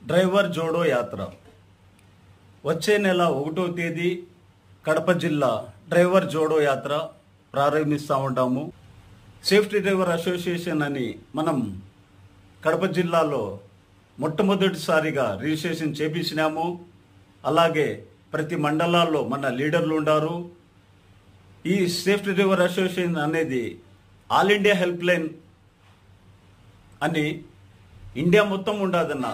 Driver Jodo Yatra వచ్చే నెల 1వ తేదీ కడప జిల్లా డ్రైవర్ జోడో యాత్ర ప్రారంభిస్తూ ఉంటాము. సేఫ్టీ డ్రైవర్ అసోసియేషన్ అని మనం కడప జిల్లాలో మొట్టమొదటిసారిగా రిజిస్ట్రేషన్ చేపించినాము. అలాగే ప్రతి మండలాల్లో మన లీడర్లు ఉండారు. ఈ సేఫ్టీ డ్రైవర్ అసోసియేషన్ అనేది ఆల్ ఇండియా హెల్ప్ లైన్ అని ఇండియా మొత్తం ఉండదన్న.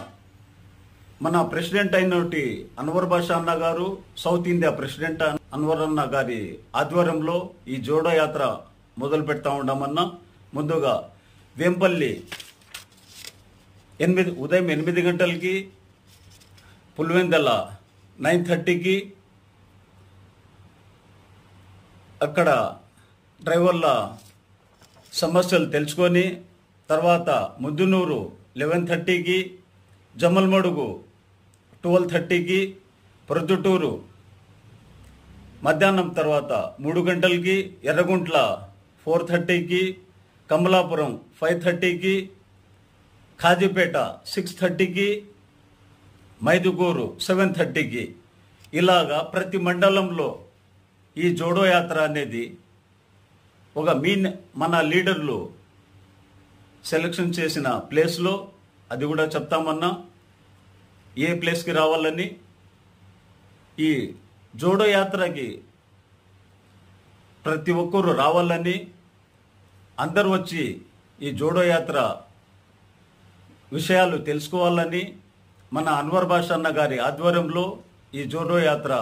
మన ప్రెసిడెంట్ అయినటి అన్వర్ బాషా అన్న గారు, సౌత్ ఇండియా ప్రెసిడెంట్ అన్వర్ అన్న గారి ఆధ్వర్యంలో ఈ జోడో యాత్ర మొదలు పెడతా ఉన్నామన్నా. ముందుగా వేంపల్లి ఉదయం 8 గంటలకి, పులివెందల 9:30కి అక్కడ డ్రైవర్ల సమస్యలు తెలుసుకొని, తర్వాత ముద్దునూరు 11:30కి, జమ్మలమడుగు 12:30కి, ప్రొద్దుటూరు మధ్యాహ్నం తర్వాత 3 గంటలకి, ఎర్రగుంట్ల 4:30కి, కమలాపురం 5:30కి, ఖాజీపేట 6:30కి, మైదుగూరు 7:30కి ఇలాగా ప్రతి మండలంలో ఈ జోడో యాత్ర అనేది ఒక మన లీడర్లు సెలెక్షన్ చేసిన ప్లేస్లో, అది కూడా చెప్తామన్నా ఏ ప్లేస్కి రావాలని. ఈ జోడో యాత్రకి ప్రతి ఒక్కరు రావాలని, అందరూ వచ్చి ఈ జోడో యాత్ర విషయాలు తెలుసుకోవాలని మన అన్వర్ బాషా అన్న గారి ఆధ్వర్యంలో ఈ జోడో యాత్ర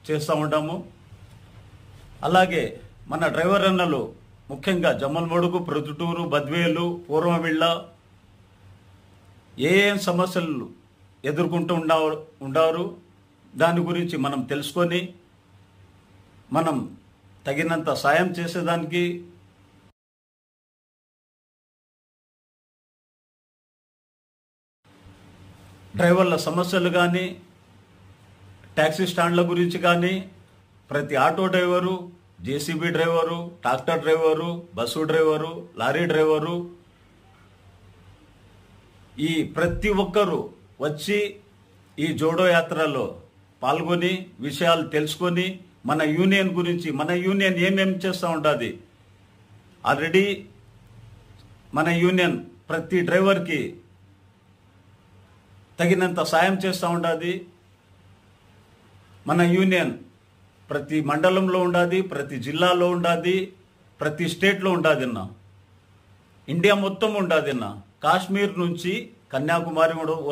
చేస్తూ ఉంటాము. అలాగే మన డ్రైవర్ అన్నలు ముఖ్యంగా జమ్మలమడుగు, ప్రొద్దుటూరు, బద్వేలు, పూర్వమిళ్ళ ఏం సమస్యలు ఎదుర్కొంటూ ఉండారు దాని గురించి మనం తెలుసుకొని మనం తగినంత సాయం చేసేదానికి డ్రైవర్ల సమస్యలు కానీ, ట్యాక్సీ స్టాండ్ల గురించి కానీ, ప్రతి auto driver, JCB driver, tractor driver, bus driver, lorry driver, ఈ ప్రతి ఒక్కరూ వచ్చి ఈ జోడో యాత్రలో పాల్గొని విషయాలు తెలుసుకొని మన యూనియన్ గురించి, మన యూనియన్ ఏమేమి చేస్తూ ఉంటుంది, ఆల్రెడీ మన యూనియన్ ప్రతి డ్రైవర్కి తగినంత సాయం చేస్తూ ఉంటుంది. మన యూనియన్ ప్రతి మండలంలో ఉండాది, ప్రతి జిల్లాలో ఉండాది, ప్రతి స్టేట్లో ఉండాదన్న. ఇండియా మొత్తం ఉండాదన్న. కాశ్మీర్ నుంచి కన్యాకుమారి వరకు